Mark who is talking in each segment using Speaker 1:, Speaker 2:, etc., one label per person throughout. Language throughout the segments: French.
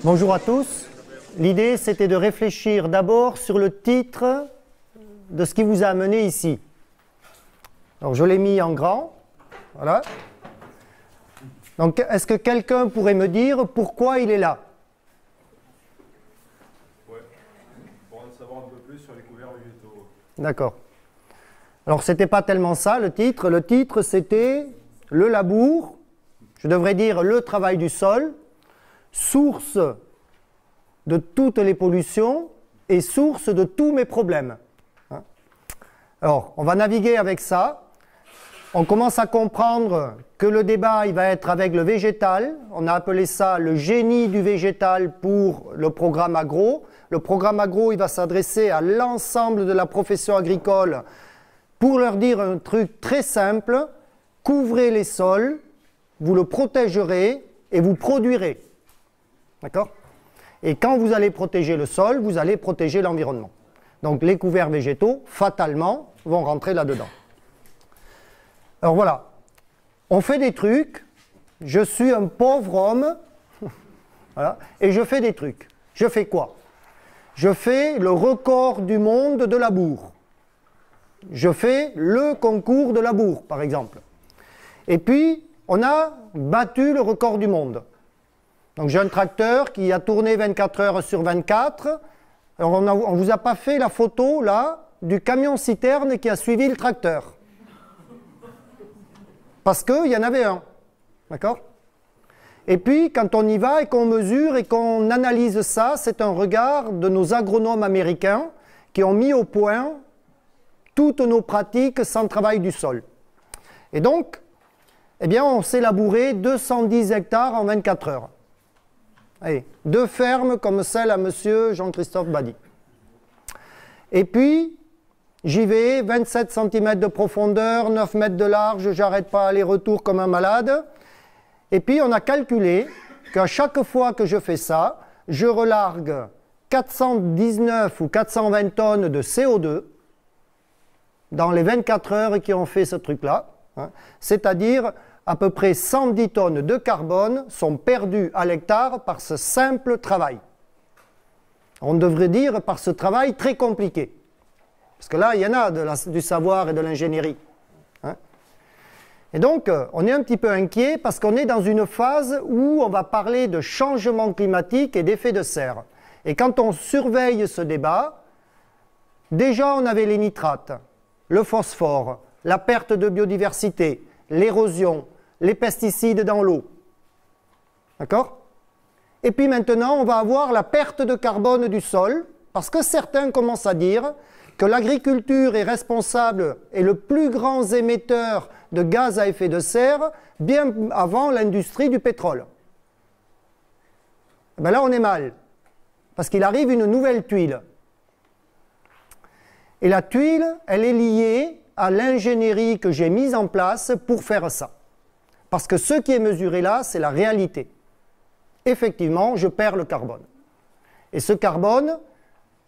Speaker 1: Bonjour à tous. L'idée, c'était de réfléchir d'abord sur le titre de ce qui vous a amené ici. Alors, je l'ai mis en grand. Voilà. Donc, est-ce que quelqu'un pourrait me dire pourquoi il est là?
Speaker 2: Ouais, pour en savoir un peu plus sur les couverts végétaux.
Speaker 1: D'accord. Alors, ce n'était pas tellement ça, le titre. Le titre, c'était le labour, je devrais dire le travail du sol, source de toutes les pollutions et source de tous mes problèmes. Alors, on va naviguer avec ça. On commence à comprendre que le débat, il va être avec le végétal. On a appelé ça le génie du végétal pour le programme agro. Le programme agro, il va s'adresser à l'ensemble de la profession agricole pour leur dire un truc très simple. Couvrez les sols, vous le protégerez et vous produirez. D'accord? Et quand vous allez protéger le sol, vous allez protéger l'environnement. Donc les couverts végétaux, fatalement, vont rentrer là-dedans. Alors voilà, on fait des trucs, je suis un pauvre homme, voilà, et je fais des trucs. Je fais quoi? Je fais le record du monde de labour. Je fais le concours de labour, par exemple. Et puis, on a battu le record du monde. Donc j'ai un tracteur qui a tourné 24 heures sur 24. Alors on ne vous a pas fait la photo, là, du camion-citerne qui a suivi le tracteur. Parce qu'il y en avait un. D'accord? Et puis, quand on y va et qu'on mesure et qu'on analyse ça, c'est un regard de nos agronomes américains qui ont mis au point toutes nos pratiques sans travail du sol. Et donc, eh bien, on s'est labouré 210 hectares en 24 heures. Allez, 2 fermes comme celle à monsieur Jean-Christophe Badi. Et puis, j'y vais, 27 cm de profondeur, 9 mètres de large, j'arrête pas aller-retour comme un malade. Et puis, on a calculé qu'à chaque fois que je fais ça, je relargue 419 ou 420 tonnes de CO2 dans les 24 heures qui ont fait ce truc-là. Hein, c'est-à-dire à peu près 110 tonnes de carbone sont perdues à l'hectare par ce simple travail. On devrait dire par ce travail très compliqué. Parce que là, il y en a du savoir et de l'ingénierie. Hein. Et donc, on est un petit peu inquiet parce qu'on est dans une phase où on va parler de changement climatique et d'effet de serre. Et quand on surveille ce débat, déjà on avait les nitrates, le phosphore, la perte de biodiversité, l'érosion, les pesticides dans l'eau. D'accord? Et puis maintenant, on va avoir la perte de carbone du sol, parce que certains commencent à dire que l'agriculture est responsable et le plus grand émetteur de gaz à effet de serre, bien avant l'industrie du pétrole. Et bien là, on est mal, parce qu'il arrive une nouvelle tuile. Et la tuile, elle est liée à l'ingénierie que j'ai mise en place pour faire ça. Parce que ce qui est mesuré là, c'est la réalité. Effectivement, je perds le carbone. Et ce carbone,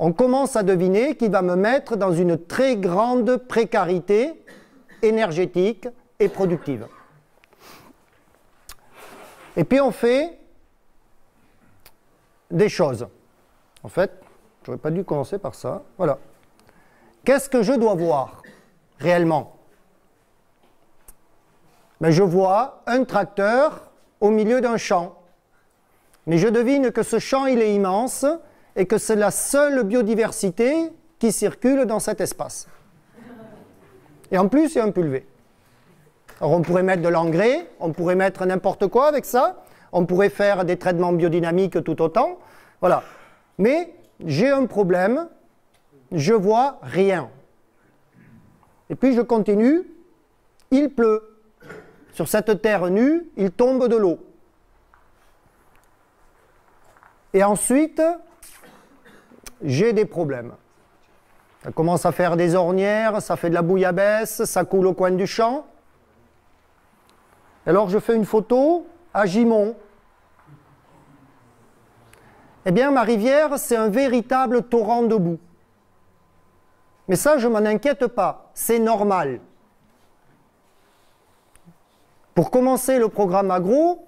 Speaker 1: on commence à deviner qu'il va me mettre dans une très grande précarité énergétique et productive. Et puis on fait des choses. En fait, je n'aurais pas dû commencer par ça. Voilà. Qu'est-ce que je dois voir réellement? Ben, je vois un tracteur au milieu d'un champ. Mais je devine que ce champ, il est immense et que c'est la seule biodiversité qui circule dans cet espace. Et en plus, il y a un pulvé. Alors on pourrait mettre de l'engrais, on pourrait mettre n'importe quoi avec ça, on pourrait faire des traitements biodynamiques tout autant. Voilà. Mais j'ai un problème, je vois rien. Et puis je continue, il pleut. Sur cette terre nue, il tombe de l'eau. Et ensuite, j'ai des problèmes. Ça commence à faire des ornières, ça fait de la bouillabaisse, ça coule au coin du champ. Alors je fais une photo à Gimont. Eh bien, ma rivière, c'est un véritable torrent de boue. Mais ça, je ne m'en inquiète pas, c'est normal. Pour commencer le programme agro,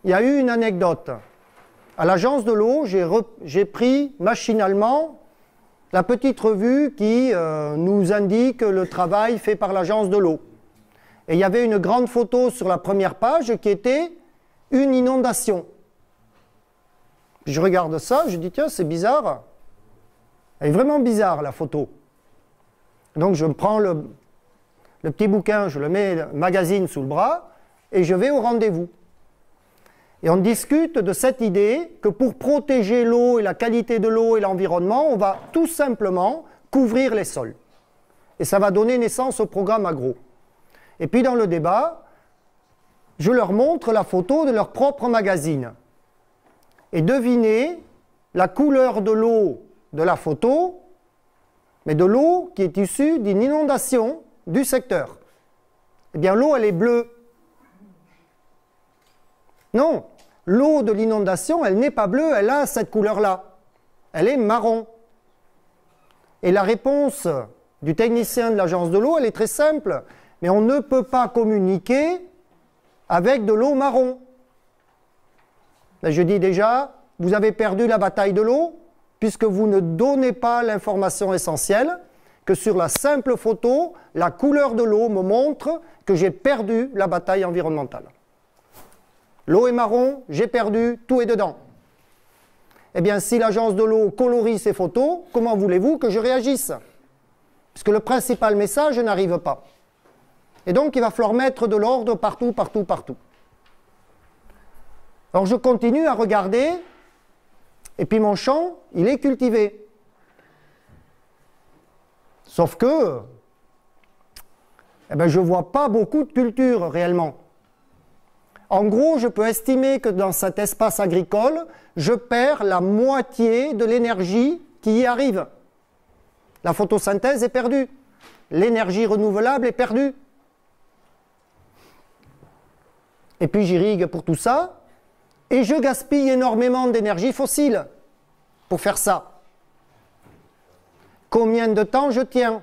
Speaker 1: il y a eu une anecdote. À l'agence de l'eau, j'ai pris machinalement la petite revue qui nous indique le travail fait par l'agence de l'eau. Et il y avait une grande photo sur la première page qui était une inondation. Puis je regarde ça, je dis tiens, c'est bizarre. Elle est vraiment bizarre la photo. Donc je prends le petit bouquin, je le mets le magazine sous le bras et je vais au rendez-vous. Et on discute de cette idée que pour protéger l'eau et la qualité de l'eau et l'environnement, on va tout simplement couvrir les sols. Et ça va donner naissance au programme agro. Et puis dans le débat, je leur montre la photo de leur propre magazine. Et devinez la couleur de l'eau de la photo, mais de l'eau qui est issue d'une inondation du secteur. Eh bien l'eau, elle est bleue. Non, l'eau de l'inondation, elle n'est pas bleue, elle a cette couleur-là. Elle est marron. Et la réponse du technicien de l'agence de l'eau, elle est très simple. Mais on ne peut pas communiquer avec de l'eau marron. Là, je dis déjà, vous avez perdu la bataille de l'eau, puisque vous ne donnez pas l'information essentielle, que sur la simple photo, la couleur de l'eau me montre que j'ai perdu la bataille environnementale. L'eau est marron, j'ai perdu, tout est dedans. Eh bien, si l'agence de l'eau colorie ces photos, comment voulez-vous que je réagisse? Puisque le principal message n'arrive pas. Et donc, il va falloir mettre de l'ordre partout, partout, partout. Alors, je continue à regarder, et puis mon champ, il est cultivé. Sauf que, eh ben, je ne vois pas beaucoup de culture réellement. En gros, je peux estimer que dans cet espace agricole, je perds la moitié de l'énergie qui y arrive. La photosynthèse est perdue. L'énergie renouvelable est perdue. Et puis j'irrigue pour tout ça, et je gaspille énormément d'énergie fossile pour faire ça. Combien de temps je tiens?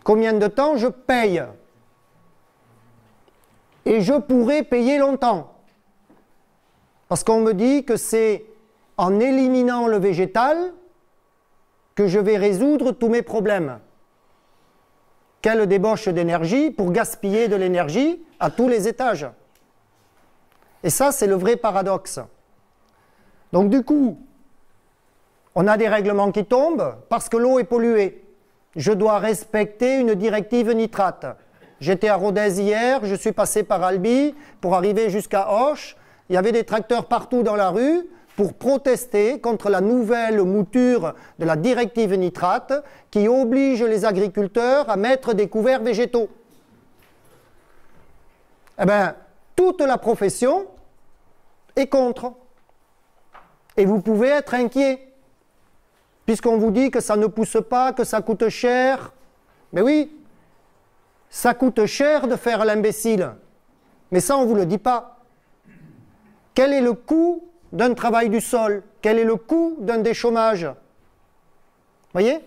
Speaker 1: Combien de temps je paye? Et je pourrais payer longtemps. Parce qu'on me dit que c'est en éliminant le végétal que je vais résoudre tous mes problèmes. Quelle débauche d'énergie pour gaspiller de l'énergie à tous les étages. Et ça, c'est le vrai paradoxe. Donc du coup, on a des règlements qui tombent parce que l'eau est polluée. Je dois respecter une directive nitrate. J'étais à Rodez hier, je suis passé par Albi pour arriver jusqu'à Auch. Il y avait des tracteurs partout dans la rue pour protester contre la nouvelle mouture de la directive nitrate qui oblige les agriculteurs à mettre des couverts végétaux. Eh bien, toute la profession est contre. Et vous pouvez être inquiet, puisqu'on vous dit que ça ne pousse pas, que ça coûte cher. Mais oui, ça coûte cher de faire l'imbécile. Mais ça, on ne vous le dit pas. Quel est le coût d'un travail du sol? Quel est le coût d'un déchômage? Voyez?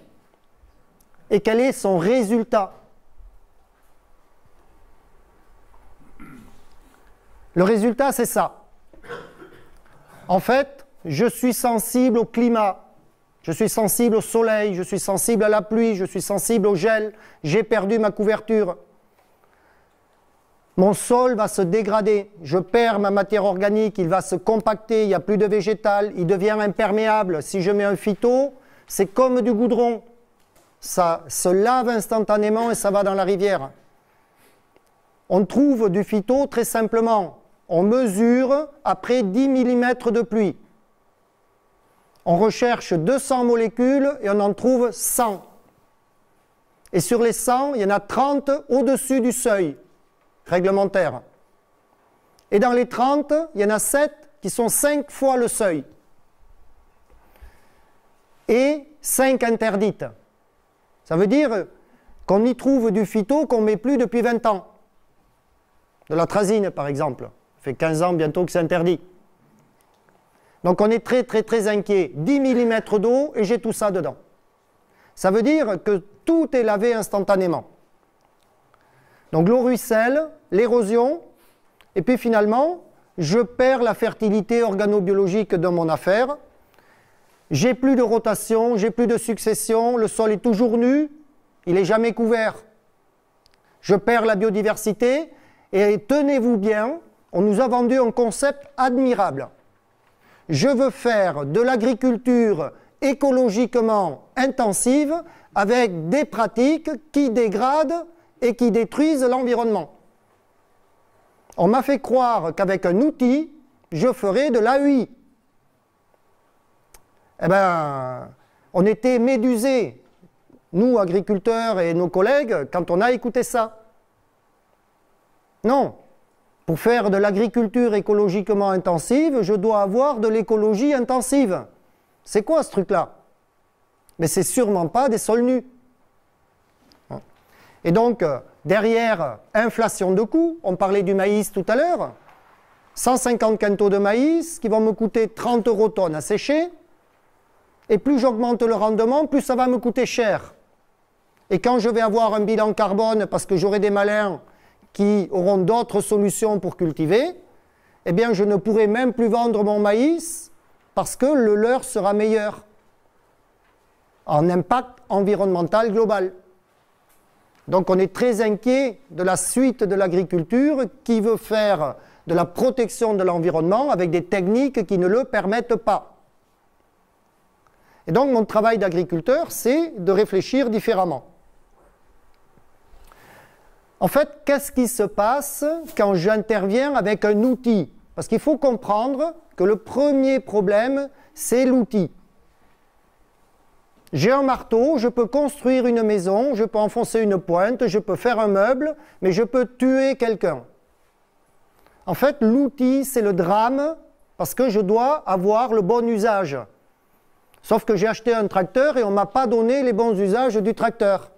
Speaker 1: Et quel est son résultat? Le résultat, c'est ça. En fait, je suis sensible au climat, je suis sensible au soleil, je suis sensible à la pluie, je suis sensible au gel, j'ai perdu ma couverture. Mon sol va se dégrader, je perds ma matière organique, il va se compacter, il n'y a plus de végétal, il devient imperméable. Si je mets un phyto, c'est comme du goudron. Ça se lave instantanément et ça va dans la rivière. On trouve du phyto très simplement. On mesure après 10 mm de pluie. On recherche 200 molécules et on en trouve 100. Et sur les 100, il y en a 30 au-dessus du seuil réglementaire. Et dans les 30, il y en a 7 qui sont 5 fois le seuil. Et 5 interdites. Ça veut dire qu'on y trouve du phyto qu'on ne met plus depuis 20 ans. De l'atrazine, par exemple. Ça fait 15 ans bientôt que c'est interdit. Donc on est très très très inquiet. 10 mm d'eau et j'ai tout ça dedans. Ça veut dire que tout est lavé instantanément. Donc l'eau ruisselle, l'érosion, et puis finalement, je perds la fertilité organobiologique de mon affaire. J'ai plus de rotation, j'ai plus de succession, le sol est toujours nu, il n'est jamais couvert. Je perds la biodiversité, et tenez-vous bien, on nous a vendu un concept admirable. Je veux faire de l'agriculture écologiquement intensive avec des pratiques qui dégradent et qui détruisent l'environnement. On m'a fait croire qu'avec un outil, je ferais de l'AEI. Eh bien, on était médusés, nous agriculteurs et nos collègues, quand on a écouté ça. Non, pour faire de l'agriculture écologiquement intensive, je dois avoir de l'écologie intensive. C'est quoi ce truc-là? Mais c'est sûrement pas des sols nus. Et donc, derrière inflation de coûts, on parlait du maïs tout à l'heure, 150 quintaux de maïs qui vont me coûter 30 € tonne à sécher, et plus j'augmente le rendement, plus ça va me coûter cher. Et quand je vais avoir un bilan carbone, parce que j'aurai des malins qui auront d'autres solutions pour cultiver, eh bien je ne pourrai même plus vendre mon maïs parce que le leur sera meilleur en impact environnemental global. Donc on est très inquiet de la suite de l'agriculture qui veut faire de la protection de l'environnement avec des techniques qui ne le permettent pas. Et donc mon travail d'agriculteur, c'est de réfléchir différemment. En fait, qu'est-ce qui se passe quand j'interviens avec un outil? Parce qu'il faut comprendre que le premier problème, c'est l'outil. J'ai un marteau, je peux construire une maison, je peux enfoncer une pointe, je peux faire un meuble, mais je peux tuer quelqu'un. En fait, l'outil, c'est le drame parce que je dois avoir le bon usage. Sauf que j'ai acheté un tracteur et on ne m'a pas donné les bons usages du tracteur.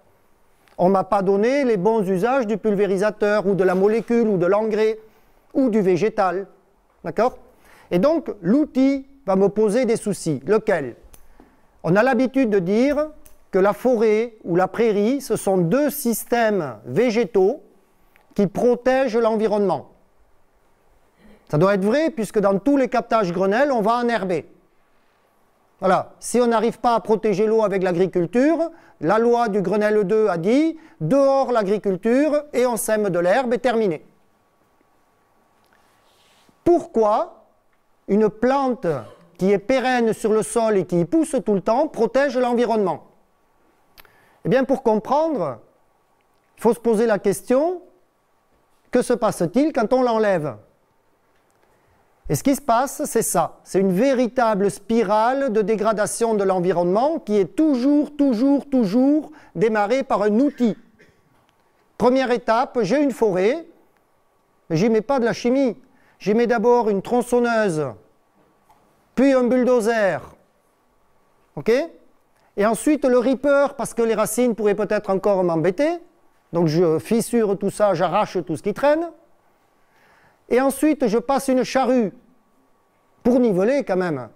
Speaker 1: On ne m'a pas donné les bons usages du pulvérisateur ou de la molécule ou de l'engrais ou du végétal. D'accord? Et donc, l'outil va me poser des soucis. Lequel? On a l'habitude de dire que la forêt ou la prairie, ce sont deux systèmes végétaux qui protègent l'environnement. Ça doit être vrai puisque dans tous les captages Grenelle, on va enherber. Voilà, si on n'arrive pas à protéger l'eau avec l'agriculture, la loi du Grenelle 2 a dit « dehors l'agriculture et on sème de l'herbe et terminé ». Pourquoi une plante qui est pérenne sur le sol et qui pousse tout le temps protège l'environnement? Eh bien, pour comprendre, il faut se poser la question « que se passe-t-il quand on l'enlève ?» Et ce qui se passe, c'est ça. C'est une véritable spirale de dégradation de l'environnement qui est toujours démarrée par un outil. Première étape, j'ai une forêt, mais j'y mets pas de la chimie. J'y mets d'abord une tronçonneuse, puis un bulldozer. OK? Et ensuite le ripper, parce que les racines pourraient peut-être encore m'embêter. Donc je fissure tout ça, j'arrache tout ce qui traîne. Et ensuite, je passe une charrue pour niveler quand même.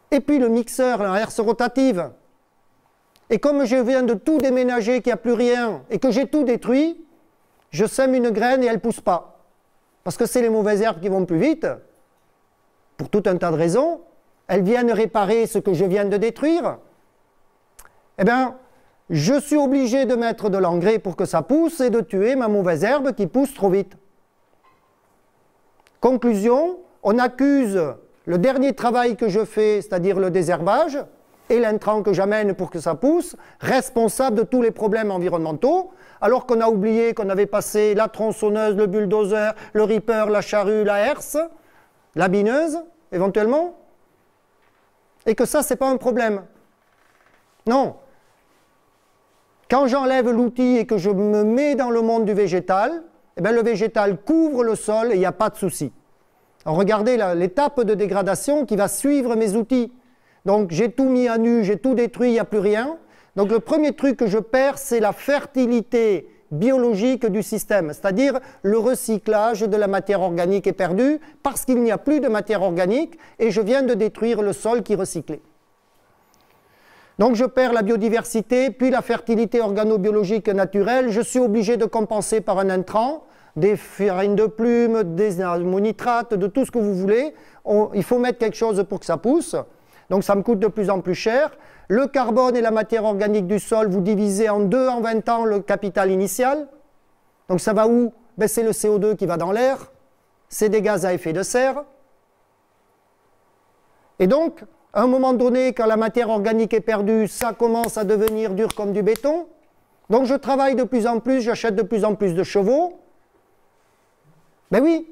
Speaker 1: Et puis le mixeur, la herse rotative. Et comme je viens de tout déménager, qu'il n'y a plus rien, et que j'ai tout détruit, je sème une graine et elle ne pousse pas. Parce que c'est les mauvaises herbes qui vont plus vite, pour tout un tas de raisons. Elles viennent réparer ce que je viens de détruire. Eh bien, je suis obligé de mettre de l'engrais pour que ça pousse et de tuer ma mauvaise herbe qui pousse trop vite. Conclusion, on accuse le dernier travail que je fais, c'est-à-dire le désherbage, et l'intrant que j'amène pour que ça pousse, responsable de tous les problèmes environnementaux, alors qu'on a oublié qu'on avait passé la tronçonneuse, le bulldozer, le ripper, la charrue, la herse, la bineuse, éventuellement, et que ça, ce n'est pas un problème. Non. Quand j'enlève l'outil et que je me mets dans le monde du végétal, eh bien, le végétal couvre le sol et il n'y a pas de souci. Alors regardez l'étape de dégradation qui va suivre mes outils. Donc j'ai tout mis à nu, j'ai tout détruit, il n'y a plus rien. Donc le premier truc que je perds, c'est la fertilité biologique du système, c'est-à-dire le recyclage de la matière organique est perdu parce qu'il n'y a plus de matière organique et je viens de détruire le sol qui est recyclé. Donc je perds la biodiversité, puis la fertilité organobiologique naturelle. Je suis obligé de compenser par un intrant, des farines de plumes, des ammonitrates, de tout ce que vous voulez. Il faut mettre quelque chose pour que ça pousse. Donc ça me coûte de plus en plus cher. Le carbone et la matière organique du sol, vous divisez en 2 en 20 ans le capital initial. Donc ça va où? Ben, c'est le CO2 qui va dans l'air. C'est des gaz à effet de serre. Et donc, à un moment donné, quand la matière organique est perdue, ça commence à devenir dur comme du béton. Donc je travaille de plus en plus, j'achète de plus en plus de chevaux. Ben oui,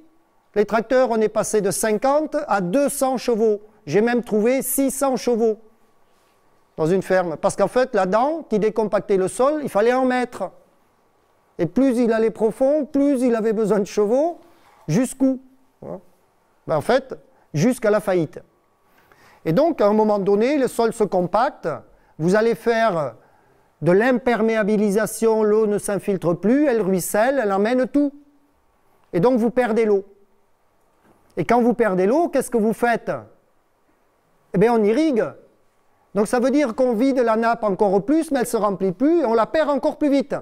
Speaker 1: les tracteurs, on est passé de 50 à 200 chevaux. J'ai même trouvé 600 chevaux dans une ferme. Parce qu'en fait, la dent qui décompactait le sol, il fallait en mettre. Et plus il allait profond, plus il avait besoin de chevaux. Jusqu'où? Ben en fait, jusqu'à la faillite. Et donc, à un moment donné, le sol se compacte. Vous allez faire de l'imperméabilisation, l'eau ne s'infiltre plus, elle ruisselle, elle emmène tout. Et donc, vous perdez l'eau. Et quand vous perdez l'eau, qu'est-ce que vous faites? Eh bien, on irrigue. Donc, ça veut dire qu'on vide la nappe encore plus, mais elle ne se remplit plus, et on la perd encore plus vite.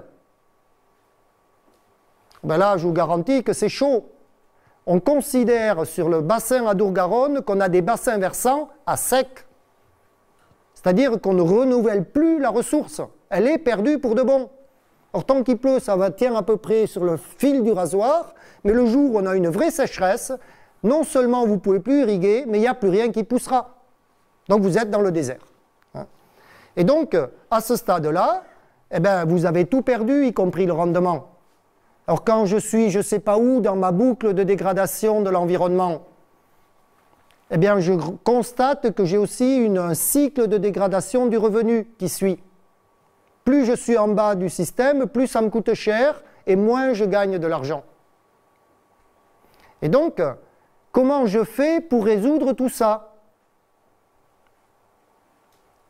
Speaker 1: Ben là, je vous garantis que c'est chaud. On considère sur le bassin Adour-Garonne qu'on a des bassins versants à sec. C'est-à-dire qu'on ne renouvelle plus la ressource. Elle est perdue pour de bon. Or, tant qu'il pleut, ça va tenir à peu près sur le fil du rasoir, mais le jour où on a une vraie sécheresse, non seulement vous ne pouvez plus irriguer, mais il n'y a plus rien qui poussera. Donc vous êtes dans le désert. Et donc, à ce stade-là, eh ben, vous avez tout perdu, y compris le rendement. Alors quand je suis, je ne sais pas où, dans ma boucle de dégradation de l'environnement, eh bien je constate que j'ai aussi un cycle de dégradation du revenu qui suit. Plus je suis en bas du système, plus ça me coûte cher et moins je gagne de l'argent. Et donc, comment je fais pour résoudre tout ça?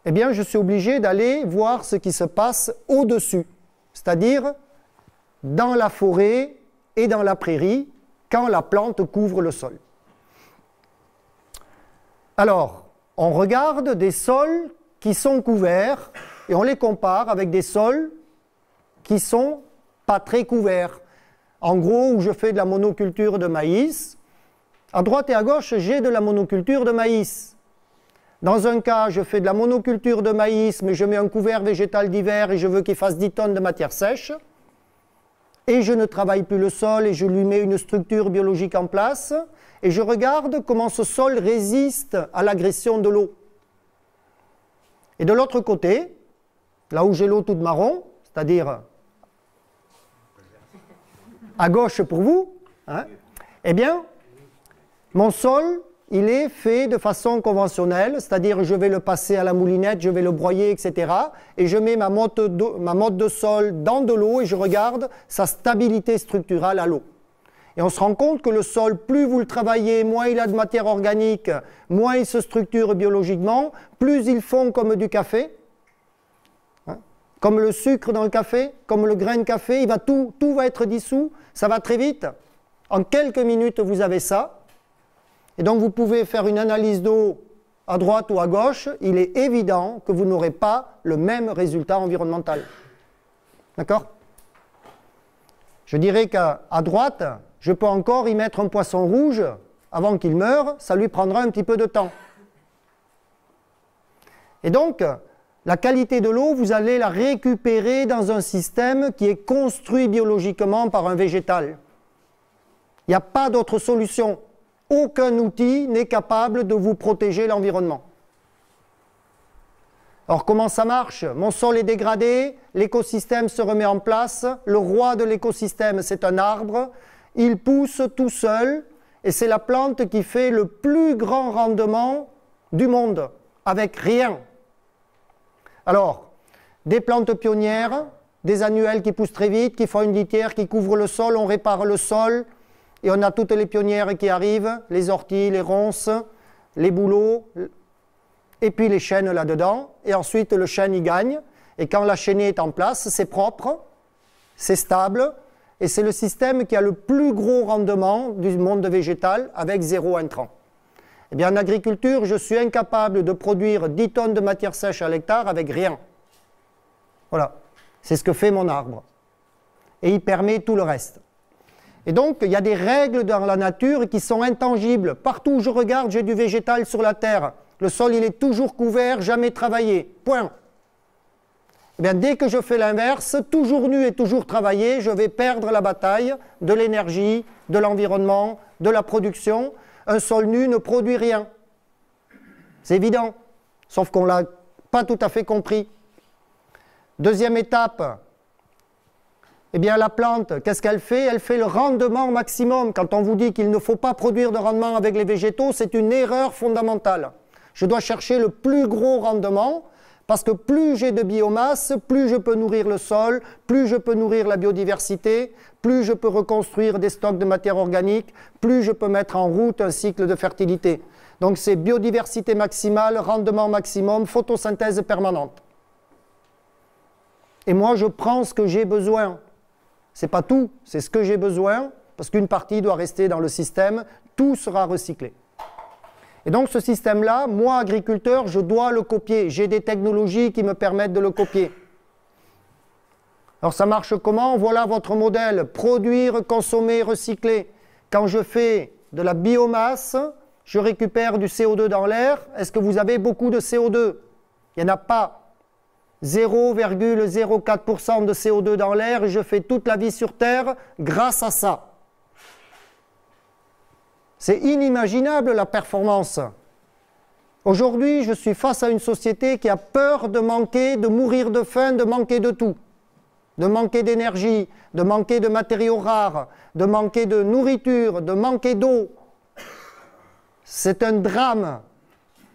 Speaker 1: Eh bien, je suis obligé d'aller voir ce qui se passe au-dessus, c'est-à-dire dans la forêt et dans la prairie, quand la plante couvre le sol. Alors, on regarde des sols qui sont couverts et on les compare avec des sols qui ne sont pas très couverts. En gros, où je fais de la monoculture de maïs, à droite et à gauche, j'ai de la monoculture de maïs. Dans un cas, je fais de la monoculture de maïs, mais je mets un couvert végétal d'hiver et je veux qu'il fasse 10 tonnes de matière sèche. Et je ne travaille plus le sol et je lui mets une structure biologique en place. Et je regarde comment ce sol résiste à l'agression de l'eau. Et de l'autre côté, là où j'ai l'eau toute marron, c'est-à-dire à gauche pour vous, hein, eh bien, mon sol, il est fait de façon conventionnelle, c'est-à-dire je vais le passer à la moulinette, je vais le broyer, etc. Et je mets ma motte de sol dans de l'eau et je regarde sa stabilité structurale à l'eau. Et on se rend compte que le sol, plus vous le travaillez, moins il a de matière organique, moins il se structure biologiquement, plus il fond comme du café, hein, comme le sucre dans le café, comme le grain de café, tout va être dissous, ça va très vite. En quelques minutes, vous avez ça. Et donc vous pouvez faire une analyse d'eau à droite ou à gauche, il est évident que vous n'aurez pas le même résultat environnemental. D'accord? Je dirais qu'à droite, je peux encore y mettre un poisson rouge avant qu'il meure, ça lui prendra un petit peu de temps. Et donc, la qualité de l'eau, vous allez la récupérer dans un système qui est construit biologiquement par un végétal. Il n'y a pas d'autre solution. Aucun outil n'est capable de vous protéger l'environnement. Alors comment ça marche? Mon sol est dégradé, l'écosystème se remet en place, le roi de l'écosystème c'est un arbre, il pousse tout seul et c'est la plante qui fait le plus grand rendement du monde, avec rien. Alors, des plantes pionnières, des annuelles qui poussent très vite, qui font une litière, qui couvrent le sol, on répare le sol, et on a toutes les pionnières qui arrivent, les orties, les ronces, les bouleaux, et puis les chênes là-dedans. Et ensuite, le chêne y gagne. Et quand la chaînée est en place, c'est propre, c'est stable, et c'est le système qui a le plus gros rendement du monde végétal avec 0 intrant. Eh bien, en agriculture, je suis incapable de produire 10 tonnes de matière sèche à l'hectare avec rien. Voilà, c'est ce que fait mon arbre. Et il permet tout le reste. Et donc, il y a des règles dans la nature qui sont intangibles. Partout où je regarde, j'ai du végétal sur la terre. Le sol, il est toujours couvert, jamais travaillé. Point. Eh bien, dès que je fais l'inverse, toujours nu et toujours travaillé, je vais perdre la bataille de l'énergie, de l'environnement, de la production. Un sol nu ne produit rien. C'est évident, sauf qu'on ne l'a pas tout à fait compris. Deuxième étape, eh bien la plante, qu'est-ce qu'elle fait? Elle fait le rendement maximum. Quand on vous dit qu'il ne faut pas produire de rendement avec les végétaux, c'est une erreur fondamentale. Je dois chercher le plus gros rendement, parce que plus j'ai de biomasse, plus je peux nourrir le sol, plus je peux nourrir la biodiversité, plus je peux reconstruire des stocks de matière organique, plus je peux mettre en route un cycle de fertilité. Donc c'est biodiversité maximale, rendement maximum, photosynthèse permanente. Et moi je prends ce que j'ai besoin. Ce n'est pas tout, c'est ce que j'ai besoin, parce qu'une partie doit rester dans le système, tout sera recyclé. Et donc ce système-là, moi agriculteur, je dois le copier. J'ai des technologies qui me permettent de le copier. Alors ça marche comment? Voilà votre modèle. Produire, consommer, recycler. Quand je fais de la biomasse, je récupère du CO2 dans l'air. Est-ce que vous avez beaucoup de CO2? Il n'y en a pas. 0,04% de CO2 dans l'air et je fais toute la vie sur Terre grâce à ça. C'est inimaginable la performance. Aujourd'hui, je suis face à une société qui a peur de manquer, de mourir de faim, de manquer de tout. De manquer d'énergie, de manquer de matériaux rares, de manquer de nourriture, de manquer d'eau. C'est un drame.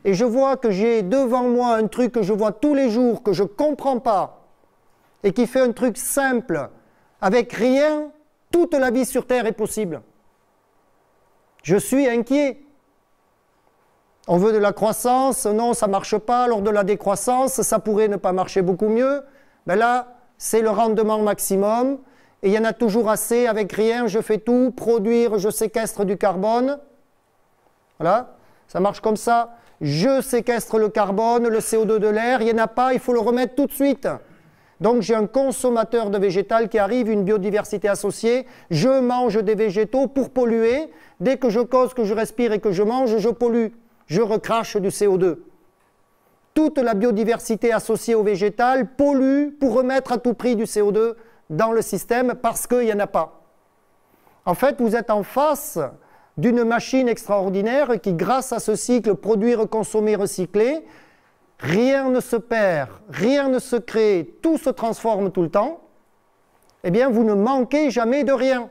Speaker 1: Et je vois que j'ai devant moi un truc que je vois tous les jours, que je ne comprends pas, et qui fait un truc simple. Avec rien, toute la vie sur Terre est possible. Je suis inquiet. On veut de la croissance, non, ça ne marche pas. Alors de la décroissance, ça pourrait ne pas marcher beaucoup mieux. Ben là, c'est le rendement maximum. Et il y en a toujours assez. Avec rien, je fais tout. Produire, je séquestre du carbone. Voilà, ça marche comme ça. Je séquestre le carbone, le CO2 de l'air. Il n'y en a pas, il faut le remettre tout de suite. Donc j'ai un consommateur de végétal qui arrive, une biodiversité associée. Je mange des végétaux pour polluer. Dès que je cause, que je respire et que je mange, je pollue. Je recrache du CO2. Toute la biodiversité associée au végétal pollue pour remettre à tout prix du CO2 dans le système parce qu'il n'y en a pas. En fait, vous êtes en face d'une machine extraordinaire qui, grâce à ce cycle produire, consommer, recycler, rien ne se perd, rien ne se crée, tout se transforme tout le temps, eh bien vous ne manquez jamais de rien.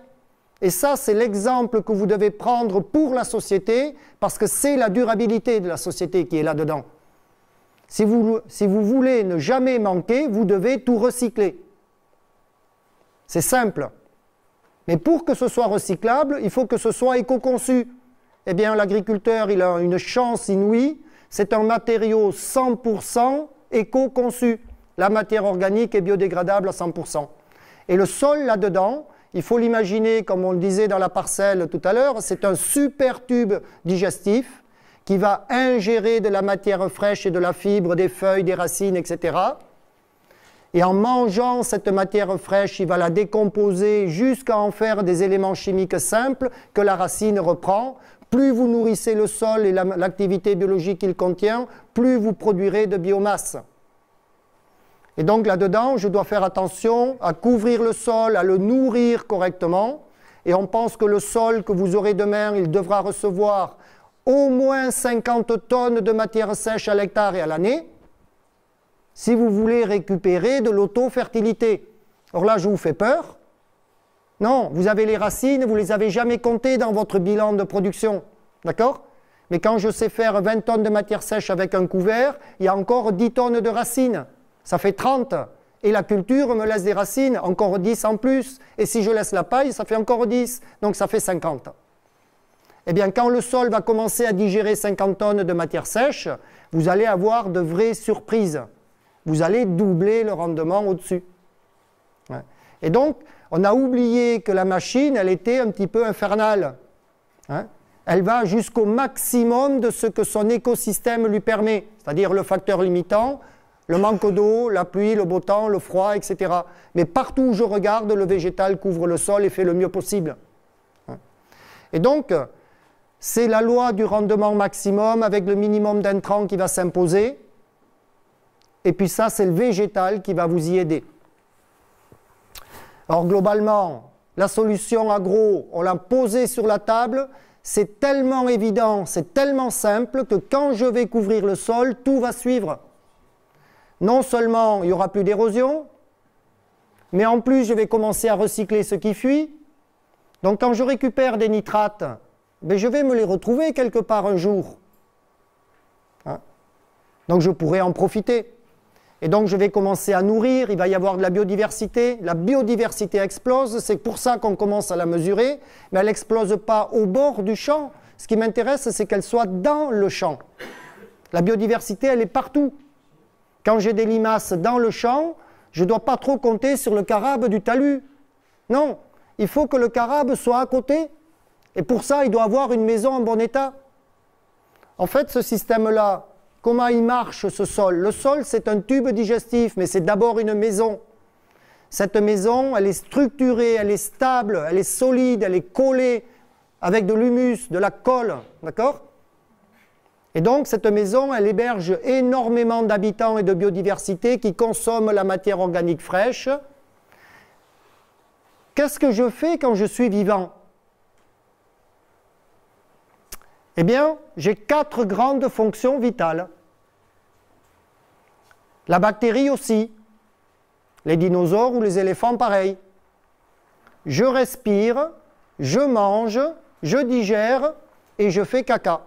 Speaker 1: Et ça, c'est l'exemple que vous devez prendre pour la société, parce que c'est la durabilité de la société qui est là-dedans. Si vous voulez ne jamais manquer, vous devez tout recycler. C'est simple. Mais pour que ce soit recyclable, il faut que ce soit éco-conçu. Eh bien, l'agriculteur, il a une chance inouïe. C'est un matériau 100% éco-conçu. La matière organique est biodégradable à 100%. Et le sol, là-dedans, il faut l'imaginer, comme on le disait dans la parcelle tout à l'heure, c'est un super tube digestif qui va ingérer de la matière fraîche et de la fibre, des feuilles, des racines, etc. Et en mangeant cette matière fraîche, il va la décomposer jusqu'à en faire des éléments chimiques simples que la racine reprend. Plus vous nourrissez le sol et l'activité biologique qu'il contient, plus vous produirez de biomasse. Et donc là-dedans, je dois faire attention à couvrir le sol, à le nourrir correctement. Et on pense que le sol que vous aurez demain, il devra recevoir au moins 50 tonnes de matière sèche à l'hectare et à l'année, si vous voulez récupérer de l'auto-fertilité. Or là, je vous fais peur. Non, vous avez les racines, vous ne les avez jamais comptées dans votre bilan de production. D'accord? Mais quand je sais faire 20 tonnes de matière sèche avec un couvert, il y a encore 10 tonnes de racines. Ça fait 30. Et la culture me laisse des racines, encore 10 en plus. Et si je laisse la paille, ça fait encore 10. Donc ça fait 50. Eh bien, quand le sol va commencer à digérer 50 tonnes de matière sèche, vous allez avoir de vraies surprises. Vous allez doubler le rendement au-dessus. Et donc, on a oublié que la machine, elle était un petit peu infernale. Elle va jusqu'au maximum de ce que son écosystème lui permet, c'est-à-dire le facteur limitant, le manque d'eau, la pluie, le beau temps, le froid, etc. Mais partout où je regarde, le végétal couvre le sol et fait le mieux possible. Et donc, c'est la loi du rendement maximum avec le minimum d'intrants qui va s'imposer. Et puis ça, c'est le végétal qui va vous y aider. Alors globalement, la solution agro, on l'a posée sur la table. C'est tellement évident, c'est tellement simple que quand je vais couvrir le sol, tout va suivre. Non seulement il n'y aura plus d'érosion, mais en plus je vais commencer à recycler ce qui fuit. Donc quand je récupère des nitrates, ben, je vais me les retrouver quelque part un jour. Hein? Donc je pourrai en profiter. Et donc je vais commencer à nourrir, il va y avoir de la biodiversité. La biodiversité explose, c'est pour ça qu'on commence à la mesurer, mais elle n'explose pas au bord du champ. Ce qui m'intéresse, c'est qu'elle soit dans le champ. La biodiversité, elle est partout. Quand j'ai des limaces dans le champ, je ne dois pas trop compter sur le carabe du talus. Non, il faut que le carabe soit à côté. Et pour ça, il doit avoir une maison en bon état. En fait, ce système-là, comment il marche ce sol? Le sol, c'est un tube digestif, mais c'est d'abord une maison. Cette maison, elle est structurée, elle est stable, elle est solide, elle est collée avec de l'humus, de la colle, d'accord? Et donc, cette maison, elle héberge énormément d'habitants et de biodiversité qui consomment la matière organique fraîche. Qu'est-ce que je fais quand je suis vivant? Eh bien, j'ai 4 grandes fonctions vitales. La bactérie aussi. Les dinosaures ou les éléphants, pareil. Je respire, je mange, je digère et je fais caca.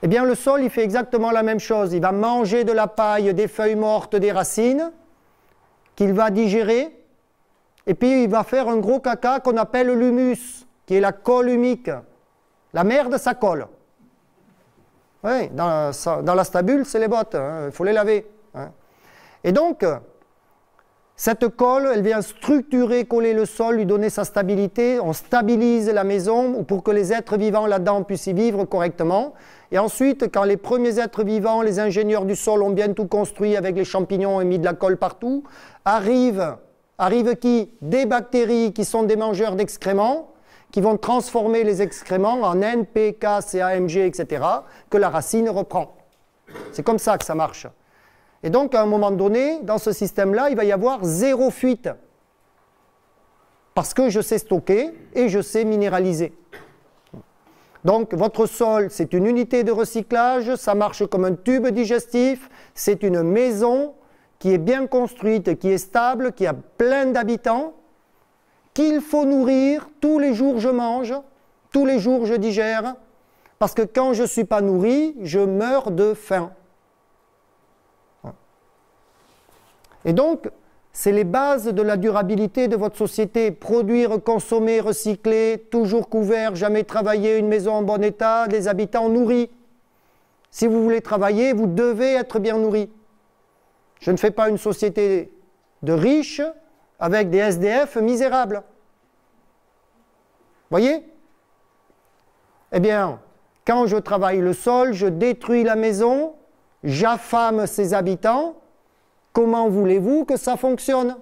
Speaker 1: Eh bien, le sol, il fait exactement la même chose. Il va manger de la paille, des feuilles mortes, des racines, qu'il va digérer, et puis il va faire un gros caca qu'on appelle l'humus, qui est la colle humique. La merde, ça colle. Oui, dans la stabule, c'est les bottes, il faut les laver. Hein. Et donc, cette colle, elle vient structurer, coller le sol, lui donner sa stabilité. On stabilise la maison pour que les êtres vivants là-dedans puissent y vivre correctement. Et ensuite, quand les premiers êtres vivants, les ingénieurs du sol ont bien tout construit avec les champignons et mis de la colle partout, arrivent qui? Des bactéries qui sont des mangeurs d'excréments, qui vont transformer les excréments en N, P, K, CA, Mg, etc., que la racine reprend. C'est comme ça que ça marche. Et donc, à un moment donné, dans ce système-là, il va y avoir 0 fuite. Parce que je sais stocker et je sais minéraliser. Donc, votre sol, c'est une unité de recyclage, ça marche comme un tube digestif, c'est une maison qui est bien construite, qui est stable, qui a plein d'habitants, qu'il faut nourrir, tous les jours je mange, tous les jours je digère, parce que quand je ne suis pas nourri, je meurs de faim. Et donc, c'est les bases de la durabilité de votre société. Produire, consommer, recycler, toujours couvert, jamais travailler, une maison en bon état, des habitants nourris. Si vous voulez travailler, vous devez être bien nourri. Je ne fais pas une société de riches avec des SDF misérables. Voyez? Eh bien, quand je travaille le sol, je détruis la maison, j'affame ses habitants. Comment voulez-vous que ça fonctionne?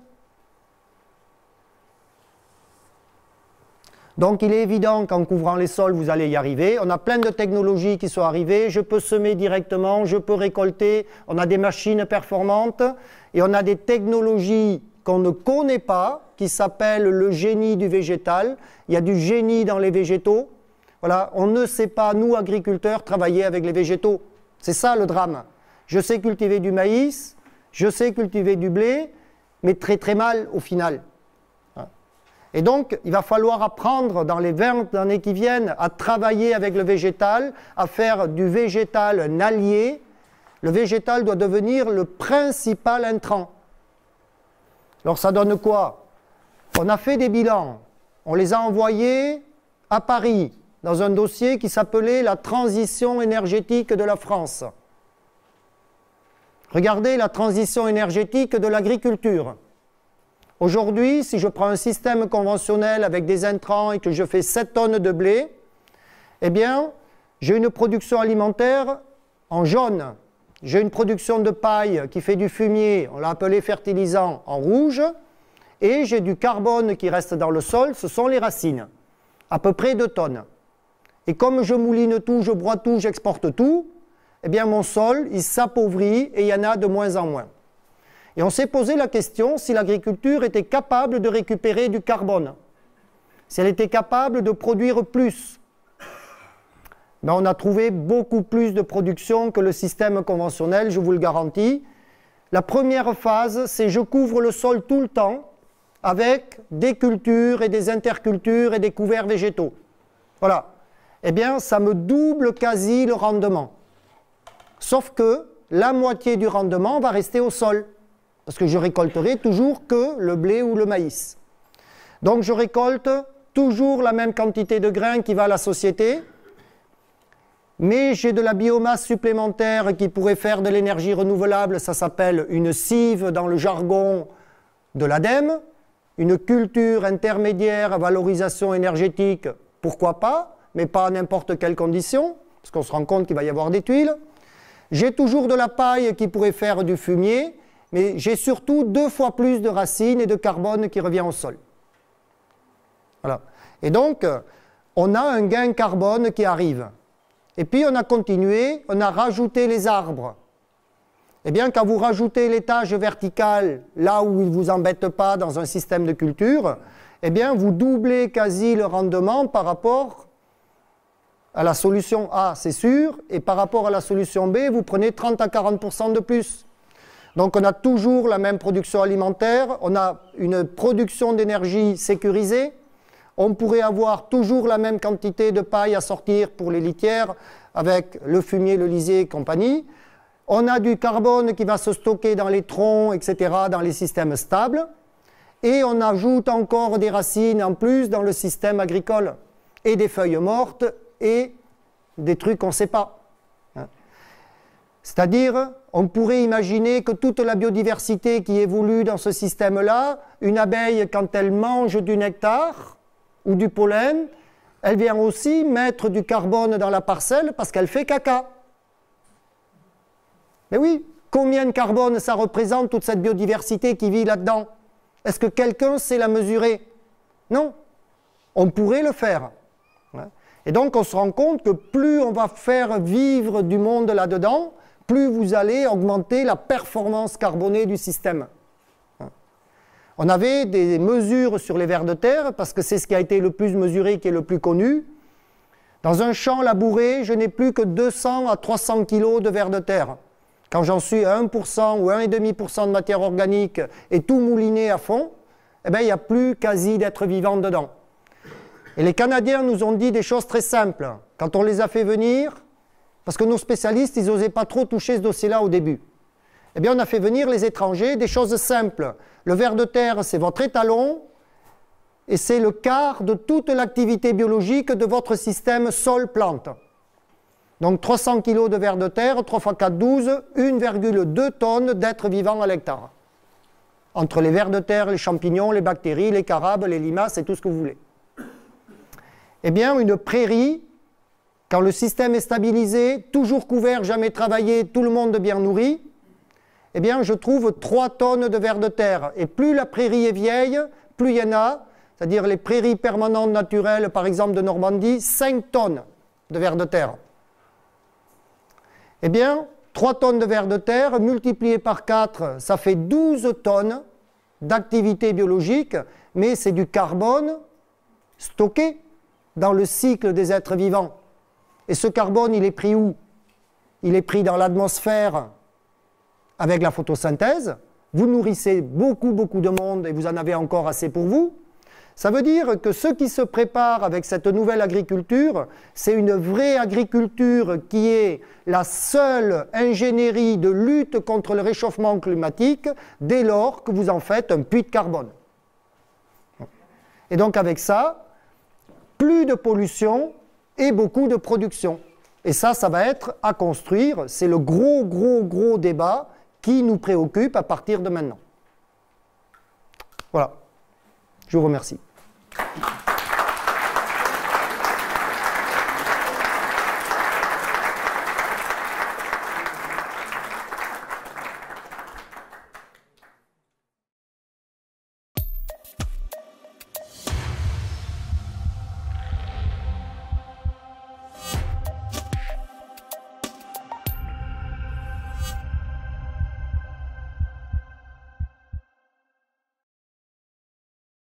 Speaker 1: Donc il est évident qu'en couvrant les sols, vous allez y arriver. On a plein de technologies qui sont arrivées. Je peux semer directement, je peux récolter. On a des machines performantes et on a des technologies qu'on ne connaît pas, qui s'appellent le génie du végétal. Il y a du génie dans les végétaux. Voilà, on ne sait pas, nous agriculteurs, travailler avec les végétaux. C'est ça le drame. Je sais cultiver du maïs, je sais cultiver du blé, mais très très mal au final. Et donc, il va falloir apprendre dans les 20 années qui viennent à travailler avec le végétal, à faire du végétal un allié. Le végétal doit devenir le principal intrant. Alors ça donne quoi? On a fait des bilans, on les a envoyés à Paris, dans un dossier qui s'appelait la transition énergétique de la France. Regardez la transition énergétique de l'agriculture. Aujourd'hui, si je prends un système conventionnel avec des intrants et que je fais 7 tonnes de blé, eh bien, j'ai une production alimentaire en jaune. J'ai une production de paille qui fait du fumier, on l'a appelé fertilisant, en rouge. Et j'ai du carbone qui reste dans le sol, ce sont les racines, à peu près 2 tonnes. Et comme je mouline tout, je broie tout, j'exporte tout, eh bien mon sol, il s'appauvrit et il y en a de moins en moins. Et on s'est posé la question si l'agriculture était capable de récupérer du carbone, si elle était capable de produire plus. Ben, on a trouvé beaucoup plus de production que le système conventionnel, je vous le garantis. La première phase, c'est je couvre le sol tout le temps avec des cultures et des intercultures et des couverts végétaux. Voilà. Eh bien, ça me double quasi le rendement. Sauf que la moitié du rendement va rester au sol. Parce que je récolterai toujours que le blé ou le maïs. Donc je récolte toujours la même quantité de grains qui va à la société, mais j'ai de la biomasse supplémentaire qui pourrait faire de l'énergie renouvelable, ça s'appelle une CIV dans le jargon de l'ADEME, une culture intermédiaire à valorisation énergétique, pourquoi pas, mais pas à n'importe quelle condition, parce qu'on se rend compte qu'il va y avoir des tuiles. J'ai toujours de la paille qui pourrait faire du fumier, mais j'ai surtout 2 fois plus de racines et de carbone qui revient au sol. Voilà. Et donc, on a un gain carbone qui arrive. Et puis, on a continué, on a rajouté les arbres. Eh bien, quand vous rajoutez l'étage vertical, là où il ne vous embête pas dans un système de culture, eh bien, vous doublez quasi le rendement par rapport à la solution A, c'est sûr, et par rapport à la solution B, vous prenez 30 à 40% de plus. Donc, on a toujours la même production alimentaire, on a une production d'énergie sécurisée, on pourrait avoir toujours la même quantité de paille à sortir pour les litières avec le fumier, le lisier et compagnie. On a du carbone qui va se stocker dans les troncs, etc., dans les systèmes stables. Et on ajoute encore des racines en plus dans le système agricole. Et des feuilles mortes et des trucs qu'on ne sait pas. C'est-à-dire, on pourrait imaginer que toute la biodiversité qui évolue dans ce système-là, une abeille, quand elle mange du nectar ou du pollen, elle vient aussi mettre du carbone dans la parcelle parce qu'elle fait caca. Mais oui, combien de carbone ça représente, toute cette biodiversité qui vit là-dedans? Est-ce que quelqu'un sait la mesurer? Non. On pourrait le faire. Et donc on se rend compte que plus on va faire vivre du monde là-dedans, plus vous allez augmenter la performance carbonée du système. On avait des mesures sur les vers de terre, parce que c'est ce qui a été le plus mesuré, qui est le plus connu. Dans un champ labouré, je n'ai plus que 200 à 300 kg de vers de terre. Quand j'en suis à 1% ou 1,5% de matière organique et tout mouliné à fond, eh bien, il n'y a plus quasi d'êtres vivants dedans. Et les Canadiens nous ont dit des choses très simples. Quand on les a fait venir, parce que nos spécialistes, ils n'osaient pas trop toucher ce dossier-là au début. Eh bien, on a fait venir les étrangers, des choses simples. Le ver de terre, c'est votre étalon, et c'est le quart de toute l'activité biologique de votre système sol-plante. Donc 300 kg de vers de terre, 3 x 4, 12, 1,2 tonnes d'êtres vivants à l'hectare. Entre les vers de terre, les champignons, les bactéries, les carabes, les limaces et tout ce que vous voulez. Eh bien, une prairie, quand le système est stabilisé, toujours couvert, jamais travaillé, tout le monde bien nourri, eh bien, je trouve 3 tonnes de vers de terre. Et plus la prairie est vieille, plus il y en a, c'est-à-dire les prairies permanentes naturelles, par exemple de Normandie, 5 tonnes de vers de terre. Eh bien, 3 tonnes de vers de terre, multiplié par 4, ça fait 12 tonnes d'activité biologique, mais c'est du carbone stocké dans le cycle des êtres vivants. Et ce carbone, il est pris où? Il est pris dans l'atmosphère avec la photosynthèse. Vous nourrissez beaucoup de monde et vous en avez encore assez pour vous. Ça veut dire que ce qui se prépare avec cette nouvelle agriculture, c'est une vraie agriculture qui est la seule ingénierie de lutte contre le réchauffement climatique dès lors que vous en faites un puits de carbone. Et donc avec ça, plus de pollution et beaucoup de production. Et ça va être à construire. C'est le gros débat qui nous préoccupe à partir de maintenant. Voilà. Je vous remercie.